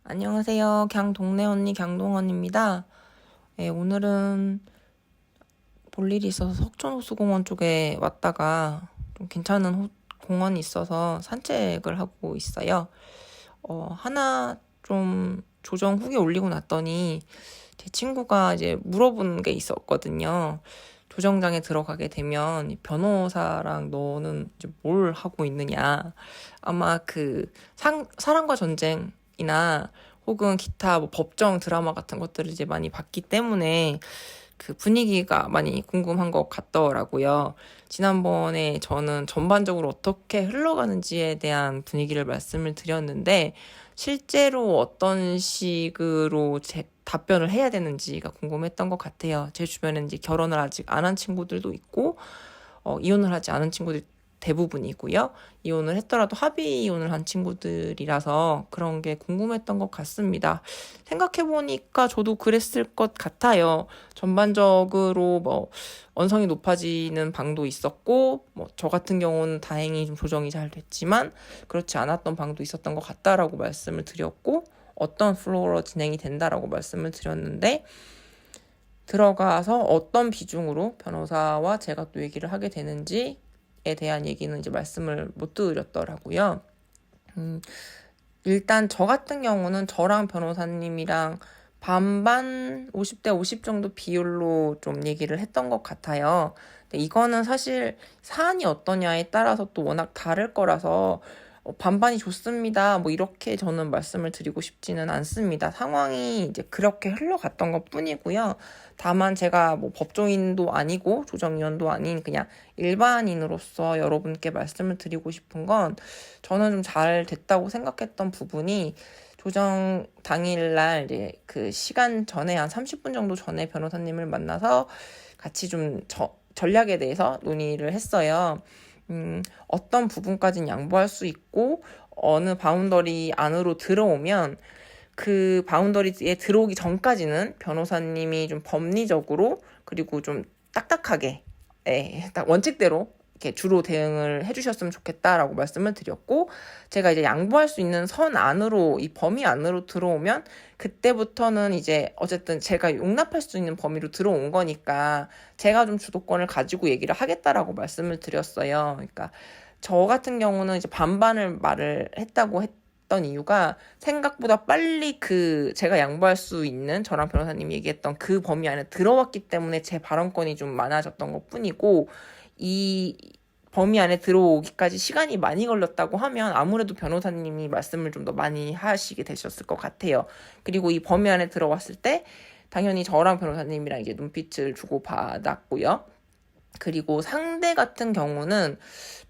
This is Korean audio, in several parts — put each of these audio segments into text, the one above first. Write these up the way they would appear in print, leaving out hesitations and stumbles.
안녕하세요. 동네 언니 강동원입니다. 네, 오늘은 볼 일이 있어서 석촌호수공원 쪽에 왔다가 좀 괜찮은 공원이 있어서 산책을 하고 있어요. 하나 좀 조정 후기 올리고 났더니 제 친구가 이제 물어본 게 있었거든요. 조정장에 들어가게 되면 변호사랑 너는 이제 뭘 하고 있느냐. 아마 사랑과 전쟁이나 혹은 기타 뭐 법정 드라마 같은 것들을 이제 많이 봤기 때문에 그 분위기가 많이 궁금한 것 같더라고요. 지난번에 저는 전반적으로 어떻게 흘러가는지에 대한 분위기를 말씀을 드렸는데, 실제로 어떤 식으로 답변을 해야 되는지가 궁금했던 것 같아요. 제 주변에는 이제 결혼을 아직 안 한 친구들도 있고, 이혼을 하지 않은 친구들 대부분이고요. 이혼을 했더라도 합의 이혼을 한 친구들이라서 그런 게 궁금했던 것 같습니다. 생각해보니까 저도 그랬을 것 같아요. 전반적으로 뭐 언성이 높아지는 방도 있었고, 뭐 저 같은 경우는 다행히 좀 조정이 잘 됐지만 그렇지 않았던 방도 있었던 것 같다라고 말씀을 드렸고, 어떤 플로어로 진행이 된다라고 말씀을 드렸는데, 들어가서 어떤 비중으로 변호사와 제가 또 얘기를 하게 되는지에 대한 얘기는 이제 말씀을 못 드렸더라고요. 일단 저 같은 경우는 저랑 변호사님이랑 반반 50대 50 정도 비율로 좀 얘기를 했던 것 같아요. 근데 이거는 사실 사안이 어떠냐에 따라서 또 워낙 다를 거라서 반반이 좋습니다. 뭐 이렇게 저는 말씀을 드리고 싶지는 않습니다. 상황이 이제 그렇게 흘러갔던 것 뿐이고요. 다만 제가 뭐 법조인도 아니고 조정위원도 아닌 그냥 일반인으로서 여러분께 말씀을 드리고 싶은 건, 저는 좀 잘 됐다고 생각했던 부분이, 조정 당일날 이제 그 시간 전에 한 30분 정도 전에 변호사님을 만나서 같이 좀 전략에 대해서 논의를 했어요. 어떤 부분까지는 양보할 수 있고, 어느 바운더리 안으로 들어오면 그 바운더리에 들어오기 전까지는 변호사님이 좀 법리적으로 그리고 좀 딱딱하게, 딱 원칙대로 이렇게 주로 대응을 해주셨으면 좋겠다라고 말씀을 드렸고, 제가 이제 양보할 수 있는 선 안으로, 이 범위 안으로 들어오면 그때부터는 이제 어쨌든 제가 용납할 수 있는 범위로 들어온 거니까 제가 좀 주도권을 가지고 얘기를 하겠다라고 말씀을 드렸어요. 그러니까 저 같은 경우는 이제 반반을 말을 했다고 했던 이유가, 생각보다 빨리 제가 양보할 수 있는, 저랑 변호사님이 얘기했던 그 범위 안에 들어왔기 때문에 제 발언권이 좀 많아졌던 것 뿐이고, 이 범위 안에 들어오기까지 시간이 많이 걸렸다고 하면 아무래도 변호사님이 말씀을 좀 더 많이 하시게 되셨을 것 같아요. 그리고 이 범위 안에 들어왔을 때 당연히 저랑 변호사님이랑 이제 눈빛을 주고받았고요. 그리고 상대 같은 경우는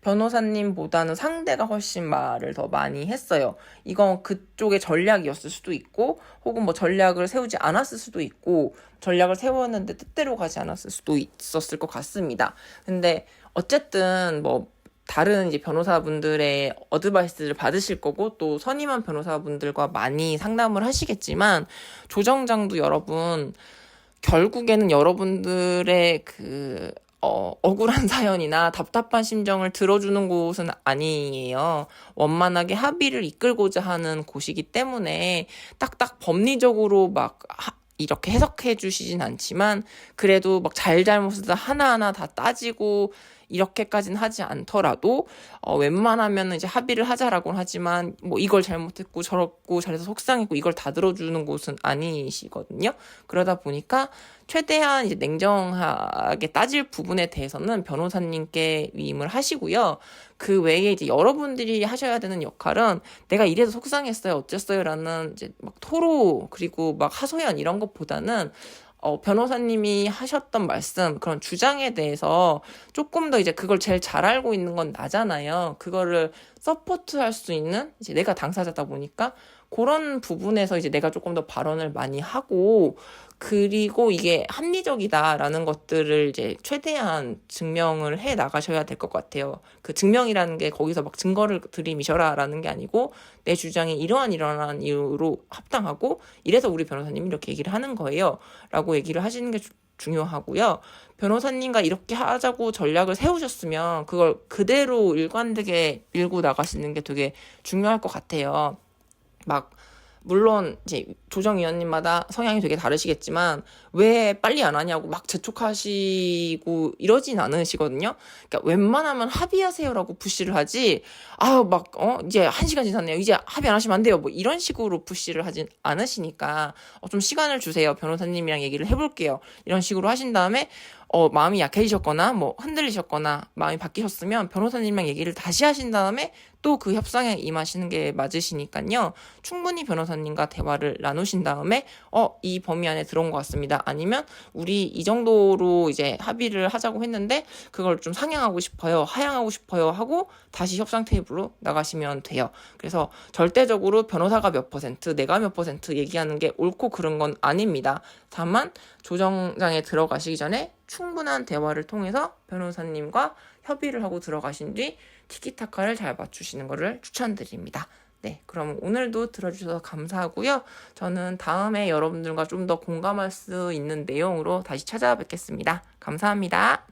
변호사님보다는 상대가 훨씬 말을 더 많이 했어요. 이건 그쪽의 전략이었을 수도 있고, 혹은 뭐 전략을 세우지 않았을 수도 있고, 전략을 세웠는데 뜻대로 가지 않았을 수도 있었을 것 같습니다. 근데 어쨌든 뭐 다른 이제 변호사분들의 어드바이스를 받으실 거고, 또 선임한 변호사분들과 많이 상담을 하시겠지만, 조정장도 여러분, 결국에는 여러분들의 억울한 사연이나 답답한 심정을 들어주는 곳은 아니에요. 원만하게 합의를 이끌고자 하는 곳이기 때문에 딱딱 법리적으로 이렇게 해석해 주시진 않지만, 그래도 막 잘잘못을 다 하나하나 다 따지고 이렇게까지는 하지 않더라도 웬만하면 이제 합의를 하자라고는 하지만, 뭐 이걸 잘못했고 저렇고 잘해서 속상했고 이걸 다 들어주는 곳은 아니시거든요. 그러다 보니까 최대한 이제 냉정하게 따질 부분에 대해서는 변호사님께 위임을 하시고요. 그 외에 이제 여러분들이 하셔야 되는 역할은, 내가 이래서 속상했어요, 어쨌어요라는 이제 막 토로 그리고 막 하소연 이런 것보다는 변호사님이 하셨던 말씀, 그런 주장에 대해서 조금 더, 이제 그걸 제일 잘 알고 있는 건 나잖아요. 그거를 서포트할 수 있는, 이제 내가 당사자다 보니까 그런 부분에서 이제 내가 조금 더 발언을 많이 하고, 그리고 이게 합리적이다라는 것들을 이제 최대한 증명을 해 나가셔야 될 것 같아요. 그 증명이라는 게 거기서 막 증거를 들이미셔라라는 게 아니고, 내 주장이 이러한 이유로 합당하고, 이래서 우리 변호사님이 이렇게 얘기를 하는 거예요 라고 얘기를 하시는 게 중요하고요. 변호사님과 이렇게 하자고 전략을 세우셨으면 그걸 그대로 일관되게 밀고 나가시는 게 되게 중요할 것 같아요. 막 물론 이제 조정위원님마다 성향이 되게 다르시겠지만 왜 빨리 안 하냐고 막 재촉하시고 이러진 않으시거든요. 그러니까 웬만하면 합의하세요라고 푸시를 하지, 이제 1시간 지났네요, 이제 합의 안 하시면 안 돼요, 뭐 이런 식으로 푸시를 하진 않으시니까 좀 시간을 주세요, 변호사님이랑 얘기를 해볼게요, 이런 식으로 하신 다음에 마음이 약해지셨거나 뭐 흔들리셨거나 마음이 바뀌셨으면 변호사님이랑 얘기를 다시 하신 다음에 또 그 협상에 임하시는 게 맞으시니까요. 충분히 변호사님과 대화를 나누신 다음에 이 범위 안에 들어온 것 같습니다, 아니면 우리 이 정도로 이제 합의를 하자고 했는데 그걸 좀 상향하고 싶어요, 하향하고 싶어요 하고 다시 협상 테이블로 나가시면 돼요. 그래서 절대적으로 변호사가 몇 퍼센트, 내가 몇 퍼센트 얘기하는 게 옳고 그른 건 아닙니다. 다만 조정장에 들어가시기 전에 충분한 대화를 통해서 변호사님과 협의를 하고 들어가신 뒤 티키타카를 잘 맞추시는 것을 추천드립니다. 네, 그럼 오늘도 들어주셔서 감사하고요. 저는 다음에 여러분들과 좀 더 공감할 수 있는 내용으로 다시 찾아뵙겠습니다. 감사합니다.